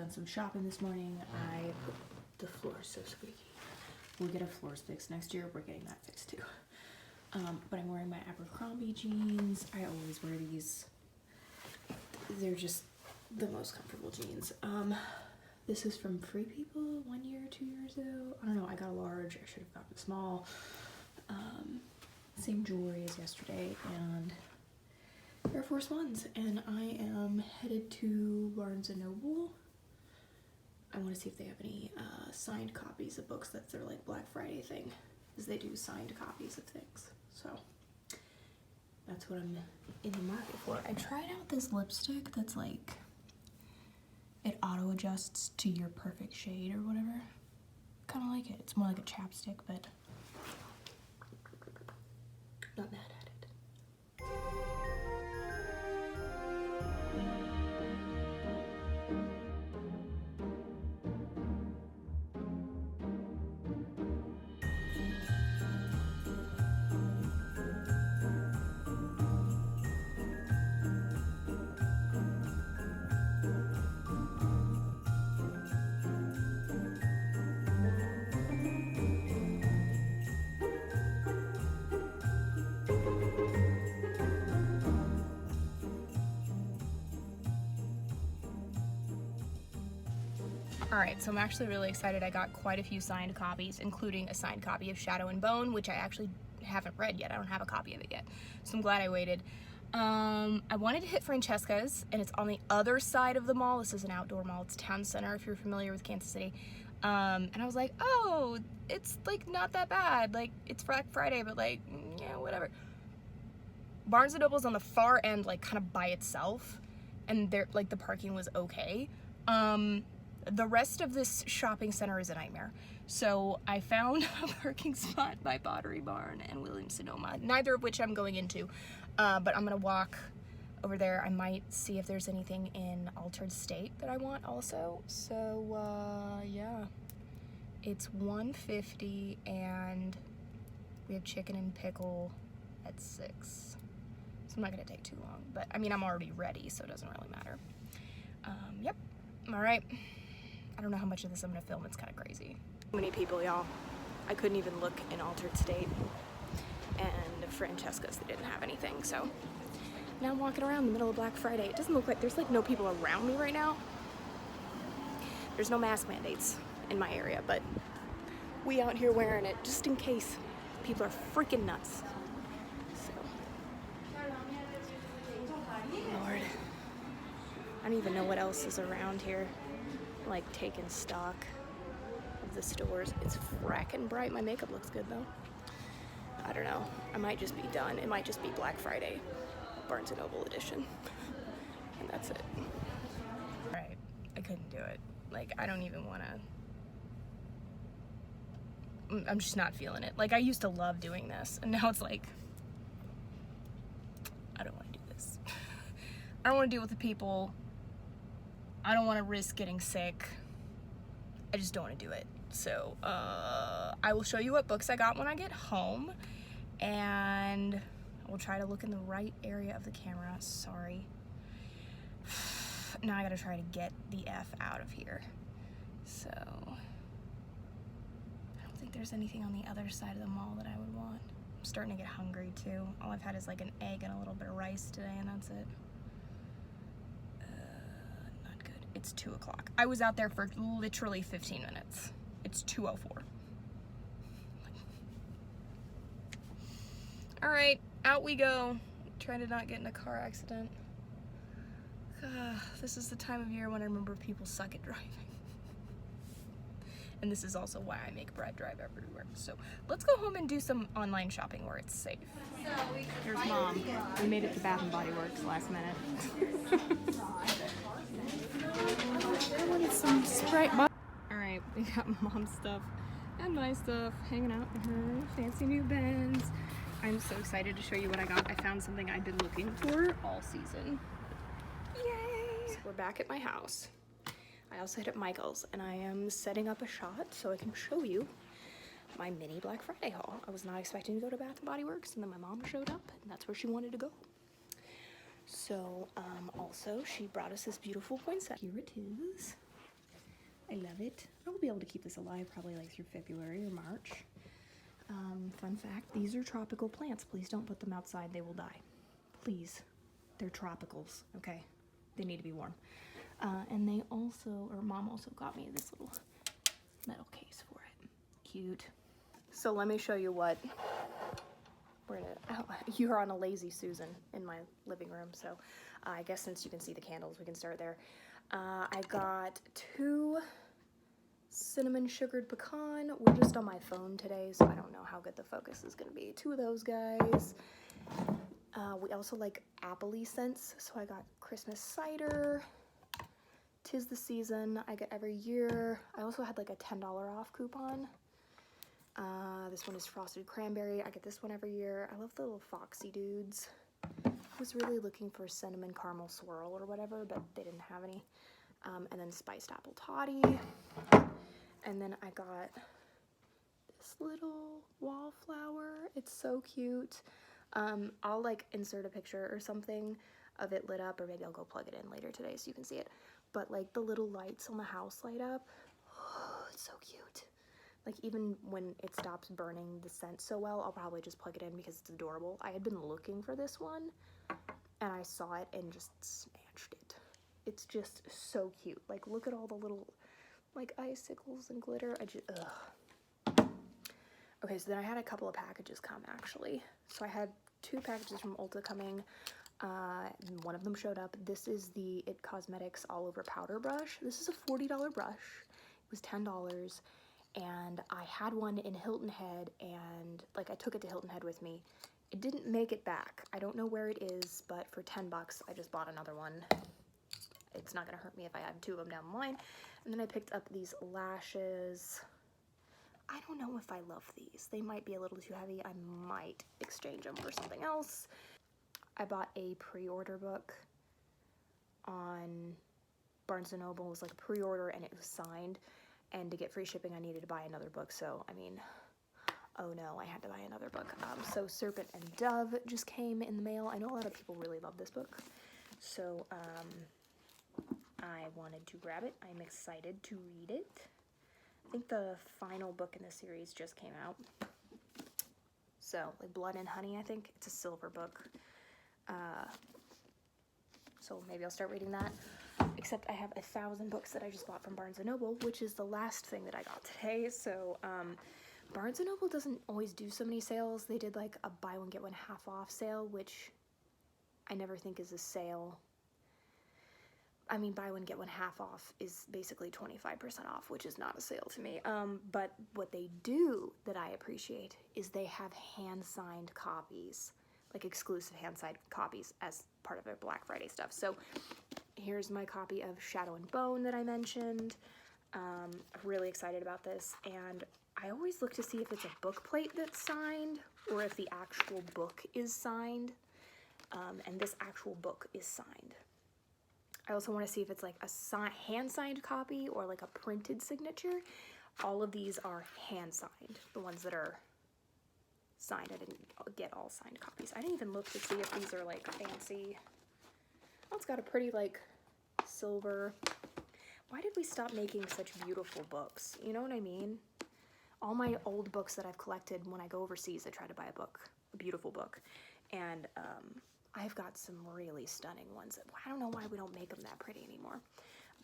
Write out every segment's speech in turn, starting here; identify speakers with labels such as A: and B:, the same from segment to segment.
A: done some shopping this morning. The floor is so squeaky. We'll get our floors fixed next year. We're getting that fixed too. But I'm wearing my Abercrombie jeans. I always wear these. They're just the most comfortable jeans. This is from Free People 1 year, 2 years ago. I don't know, I got a large, I should have gotten a small. Same jewelry as yesterday, and Air Force Ones. And I am headed to Barnes & Noble. I want to see if they have any signed copies of books. That's their like Black Friday thing, is they do signed copies of things. So that's what I'm in the market for. I tried out this lipstick that's like, it auto adjusts to your perfect shade or whatever. Kind of like it. It's more like a chapstick, but not mad at it. Alright, so I'm actually really excited. I got quite a few signed copies, including a signed copy of Shadow and Bone, which I actually haven't read yet. I don't have a copy of it yet, so I'm glad I waited. I wanted to hit Francesca's, and it's on the other side of the mall. This is an outdoor mall. It's Town Center, if you're familiar with Kansas City. And I was like, oh, it's like not that bad. Like, it's Black Friday, but like, yeah, whatever. Barnes & Noble's on the far end, like kind of by itself, and there, like, the parking was okay. The rest of this shopping center is a nightmare. So I found a parking spot by Pottery Barn and Williams-Sonoma, neither of which I'm going into, but I'm gonna walk over there. I might see if there's anything in Altered State that I want also. So yeah, it's $1.50 and we have chicken and pickle at 6. So I'm not gonna take too long, but I mean, I'm already ready, so it doesn't really matter. Yep, all right. I don't know how much of this I'm gonna film, it's kind of crazy. So many people, y'all. I couldn't even look in Altered State. And Francesca's, they didn't have anything, so. Now I'm walking around in the middle of Black Friday. It doesn't look like, there's like no people around me right now. There's no mask mandates in my area, but we out here wearing it just in case. People are freaking nuts. So. Lord. I don't even know what else is around here. Like taking stock of the stores. It's frackin' bright. My makeup looks good though. I don't know. I might just be done. It might just be Black Friday, Barnes & Noble edition. And that's it. Alright, I couldn't do it. Like, I don't even wanna. I'm just not feeling it. Like, I used to love doing this, and now it's like, I don't wanna do this. I don't wanna deal with the people. I don't want to risk getting sick. I just don't want to do it. So I will show you what books I got when I get home, and I will try to look in the right area of the camera. Sorry. Now I gotta try to get the F out of here. So I don't think there's anything on the other side of the mall that I would want. I'm starting to get hungry too. All I've had is like an egg and a little bit of rice today, and that's it. It's 2 o'clock. I was out there for literally 15 minutes. It's 2:04. All right, out we go. Trying to not get in a car accident. This is the time of year when I remember people suck at driving. And this is also why I make Brad drive everywhere. So let's go home and do some online shopping where it's safe. Here's Mom. We made it to Bath & Body Works last minute. I wanted some Sprite. Alright, we got Mom's stuff and my stuff hanging out in her fancy new Benz. I'm so excited to show you what I got. I found something I've been looking for all season. Yay! So we're back at my house. I also hit up Michael's, and I am setting up a shot so I can show you my mini Black Friday haul. I was not expecting to go to Bath & Body Works, and then my mom showed up, and that's where she wanted to go. So, also, she brought us this beautiful poinsettia. Here it is. I love it. I will be able to keep this alive probably like through February or March. Fun fact, these are tropical plants. Please don't put them outside, they will die. Please. They're tropicals, okay? They need to be warm. And they also, or Mom also got me this little metal case for it. Cute. So let me show you what you're on a lazy Susan in my living room, so I guess since you can see the candles, we can start there. I got 2 cinnamon sugared pecan. We're just on my phone today, so I don't know how good the focus is gonna be. 2 of those guys. We also like apple-y scents, so I got Christmas cider. 'Tis the season I get every year. I also had like a $10 off coupon. This one is frosted cranberry. I get this one every year. I love the little foxy dudes. I was really looking for cinnamon caramel swirl or whatever, but they didn't have any. And then spiced apple toddy. And then I got this little wallflower. It's so cute. I'll like insert a picture or something of it lit up, or maybe I'll go plug it in later today so you can see it. But like the little lights on the house light up. Oh, it's so cute. Like even when it stops burning the scent so well, I'll probably just plug it in because it's adorable. I had been looking for this one and I saw it and just snatched it. It's just so cute. Like look at all the little like icicles and glitter. Ugh. Okay, so then I had a couple of packages come actually. So I had 2 packages from Ulta coming. One of them showed up. This is the It Cosmetics All Over Powder Brush. This is a $40 brush. It was $10. And I had one in Hilton Head, and like I took it to Hilton Head with me. It didn't make it back. I don't know where it is, but for 10 bucks, I just bought another one. It's not gonna hurt me if I add 2 of them down the line. And then I picked up these lashes. I don't know if I love these. They might be a little too heavy. I might exchange them for something else. I bought a pre-order book on Barnes & Noble. It was like a pre-order and it was signed. And to get free shipping, I needed to buy another book. So, I mean, oh no, I had to buy another book. So Serpent and Dove just came in the mail. I know a lot of people really love this book. So, I wanted to grab it. I'm excited to read it. I think the final book in the series just came out. So, like Blood and Honey, I think. It's a silver book. So maybe I'll start reading that. Except I have 1,000 books that I just bought from Barnes & Noble, which is the last thing that I got today. So Barnes & Noble doesn't always do so many sales. They did like a buy one get one half off sale, which I never think is a sale. I mean, buy one get one half off is basically 25% off, which is not a sale to me. But what they do that I appreciate is they have hand-signed copies, like exclusive hand-signed copies as part of their Black Friday stuff. So here's my copy of Shadow and Bone that I mentioned. I'm really excited about this, and I always look to see if it's a book plate that's signed or if the actual book is signed, and this actual book is signed. I also want to see if it's like a hand-signed copy or like a printed signature. All of these are hand-signed, the ones that are signed. I didn't get all signed copies. I didn't even look to see if these are like fancy. Oh, it's got a pretty like silver. Why did we stop making such beautiful books? You know what I mean? All my old books that I've collected, when I go overseas, I try to buy a beautiful book. And I've got some really stunning ones. I don't know why we don't make them that pretty anymore.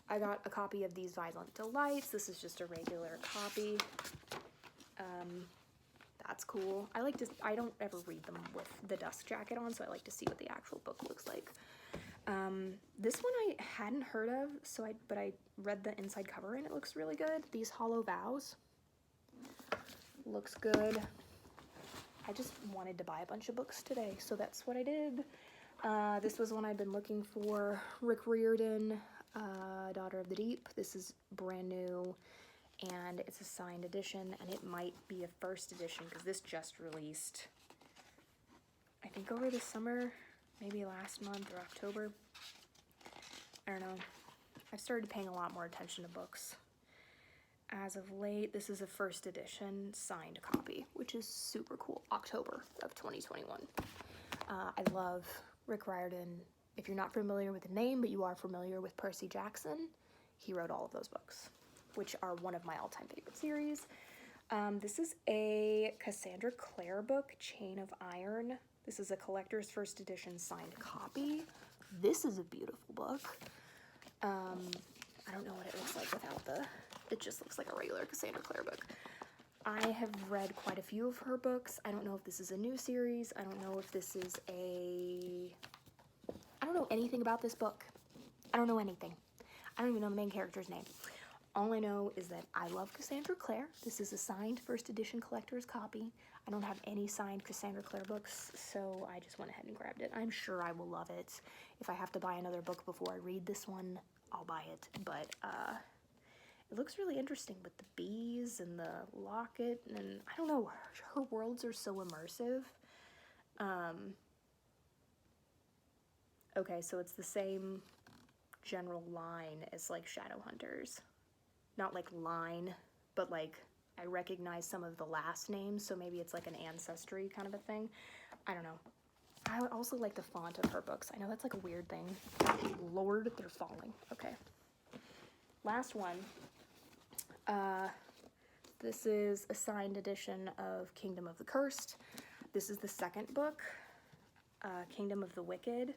A: I got a copy of these Violent Delights. This is just a regular copy. That's cool. I don't ever read them with the dust jacket on, so I like to see what the actual book looks like. This one I hadn't heard of, but I read the inside cover and it looks really good. These Hollow Vows. Looks good. I just wanted to buy a bunch of books today, so that's what I did. This was one I'd been looking for. Rick Riordan, Daughter of the Deep. This is brand new, and it's a signed edition, and it might be a first edition because this just released, I think over the summer, maybe last month or October. I don't know. I've started paying a lot more attention to books as of late. This is a first edition signed copy, which is super cool. October of 2021. I love Rick Riordan. If you're not familiar with the name, but you are familiar with Percy Jackson, he wrote all of those books. which are one of my all-time favorite series. This is a Cassandra Clare book, Chain of Iron. This is a collector's first edition signed copy. This is a beautiful book. I don't know what it looks like without it just looks like a regular Cassandra Clare book. I have read quite a few of her books. I don't know if this is a new series. I don't know if this is I don't know anything about this book. I don't know anything. I don't even know the main character's name. All I know is that I love Cassandra Clare. This is a signed first edition collector's copy. I don't have any signed Cassandra Clare books, so I just went ahead and grabbed it. I'm sure I will love it. If I have to buy another book before I read this one, I'll buy it. But it looks really interesting with the bees and the locket, and I don't know, her worlds are so immersive. Okay, so it's the same general line as like Shadowhunters. Not like line, but like I recognize some of the last names, so maybe it's like an ancestry kind of a thing. I don't know. I would also like the font of her books. I know that's like a weird thing. Lord, they're falling. Okay. Last one. This is a signed edition of Kingdom of the Cursed. This is the second book, Kingdom of the Wicked.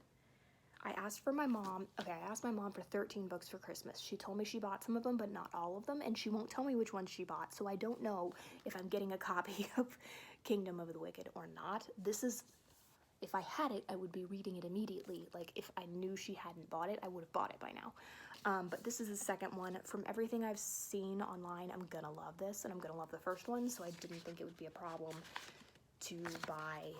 A: I asked my mom for 13 books for Christmas. She told me she bought some of them, but not all of them, and she won't tell me which ones she bought, so I don't know if I'm getting a copy of Kingdom of the Wicked or not. If I had it, I would be reading it immediately. Like, if I knew she hadn't bought it, I would have bought it by now. But this is the second one. From everything I've seen online, I'm gonna love this, and I'm gonna love the first one, so I didn't think it would be a problem to buy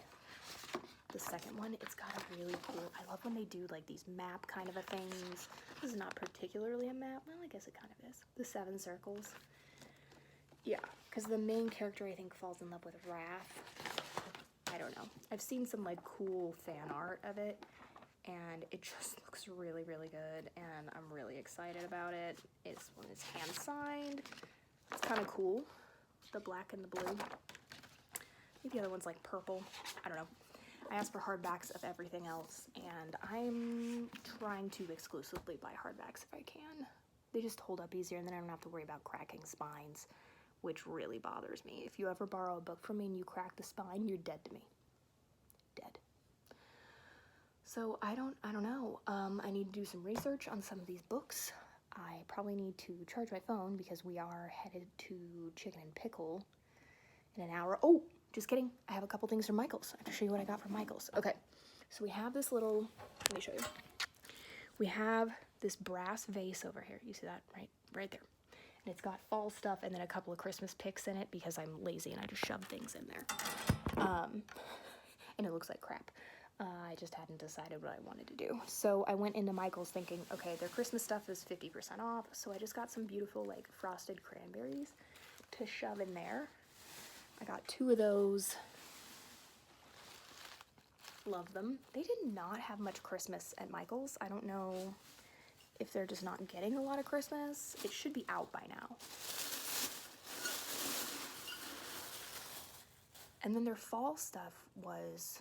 A: the second one. It's got a really cool, I love when they do like these map kind of a things. This is not particularly a map. Well, I guess it kind of is. The 7 circles. Yeah, because the main character, I think, falls in love with Wrath. I don't know. I've seen some like cool fan art of it, and it just looks really, really good, and I'm really excited about it. This one is hand signed. It's kind of cool. The black and the blue. I think the other one's like purple. I don't know. I asked for hardbacks of everything else, and I'm trying to exclusively buy hardbacks if I can. They just hold up easier, and then I don't have to worry about cracking spines, which really bothers me. If you ever borrow a book from me and you crack the spine, you're dead to me. Dead. So I don't know. I need to do some research on some of these books. I probably need to charge my phone because we are headed to Chicken and Pickle in an hour. Oh, just kidding. I have a couple things from Michael's. I have to show you what I got from Michael's. Okay, so we have this little, let me show you. We have this brass vase over here. You see that? Right there. And it's got fall stuff and then a couple of Christmas picks in it because I'm lazy and I just shove things in there. And it looks like crap. I just hadn't decided what I wanted to do. So I went into Michael's thinking, okay, their Christmas stuff is 50% off. So I just got some beautiful like frosted cranberries to shove in there. I got 2 of those. Love them. They did not have much Christmas at Michael's. I don't know if they're just not getting a lot of Christmas. It should be out by now. And then their fall stuff was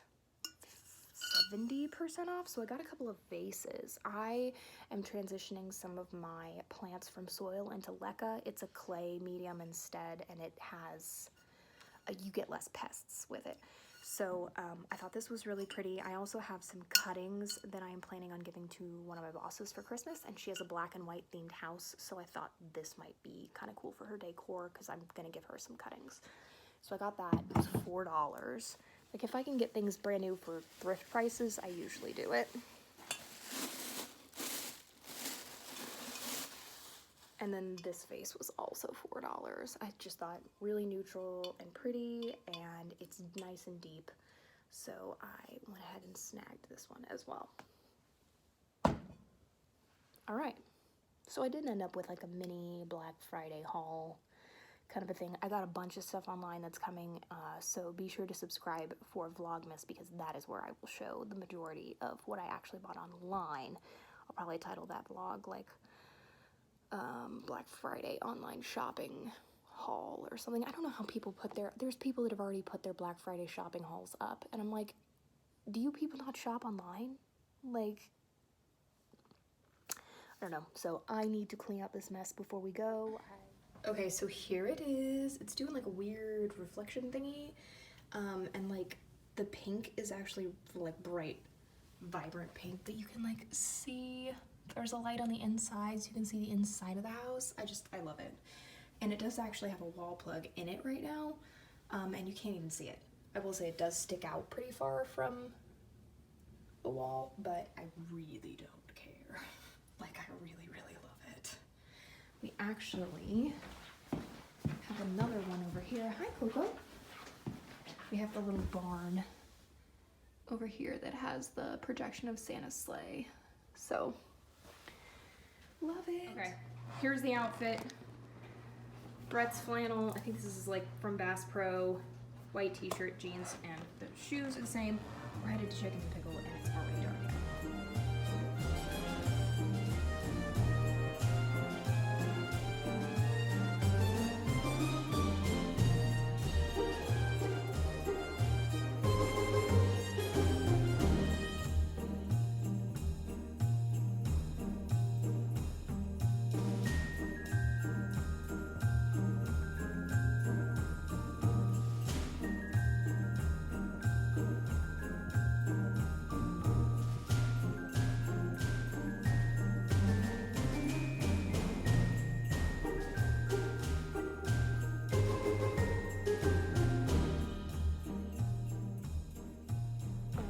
A: 70% off, so I got a couple of vases. I am transitioning some of my plants from soil into leca. It's a clay medium instead, and it has, you get less pests with it. So I thought this was really pretty. I also have some cuttings that I am planning on giving to one of my bosses for Christmas, and she has a black and white themed house, so I thought this might be kind of cool for her decor because I'm gonna give her some cuttings. So I got that. It was $4. Like, if I can get things brand new for thrift prices, I usually do it. And then this vase was also $4. I just thought really neutral and pretty, and it's nice and deep. So I went ahead and snagged this one as well. All right. So I did end up with like a mini Black Friday haul kind of a thing. I got a bunch of stuff online that's coming, so be sure to subscribe for Vlogmas because that is where I will show the majority of what I actually bought online. I'll probably title that vlog like Black Friday online shopping haul or something. I don't know how people put there's people that have already put their Black Friday shopping hauls up, and I'm like, do you people not shop online? Like, I don't know. So I need to clean up this mess before we go. Okay, so here it is. It's doing like a weird reflection thingy. And like the pink is actually like bright, vibrant pink, but you can like see there's a light on the inside, so you can see the inside of the house. I love it. And it does actually have a wall plug in it right now, and you can't even see it. I will say it does stick out pretty far from the wall, but I really don't care. Like, I really, really love it. We actually have another one over here. Hi, Coco. We have the little barn over here that has the projection of Santa's sleigh. So, love it. Okay, here's the outfit. Brett's flannel, I think this is like from Bass Pro, white t-shirt, jeans, and the shoes are the same. We're headed to Chicken and Pickle, and it's already dark out.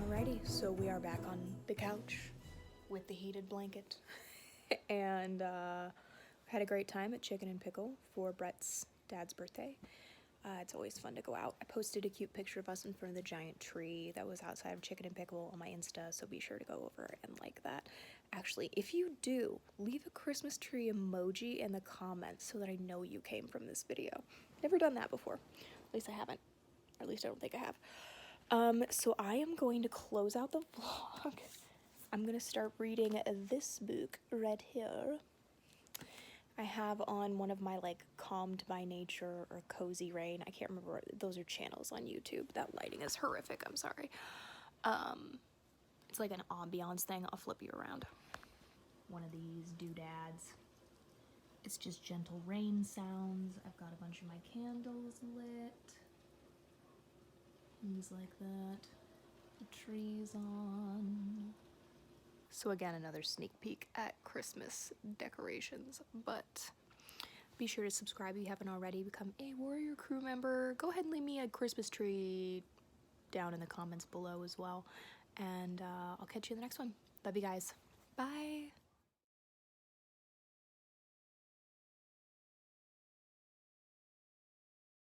A: Alrighty, so we are back on the couch with the heated blanket, and had a great time at Chicken and Pickle for Brett's dad's birthday. It's always fun to go out. I posted a cute picture of us in front of the giant tree that was outside of Chicken and Pickle on my Insta, so be sure to go over and like that. Actually, if you do, leave a Christmas tree emoji in the comments so that I know you came from this video. Never done that before. At least I haven't. Or at least I don't think I have. So I am going to close out the vlog. I'm going to start reading this book right here. I have on one of my like Calmed by Nature or Cozy Rain. I can't remember. Those are channels on YouTube. That lighting is horrific. I'm sorry. It's like an ambiance thing. I'll flip you around. One of these doodads. It's just gentle rain sounds. I've got a bunch of my candles lit. Things like that. The trees on. So again, another sneak peek at Christmas decorations, but be sure to subscribe if you haven't already. Become a Warrior Crew member. Go ahead and leave me a Christmas tree down in the comments below as well. And I'll catch you in the next one. Love you guys. Bye.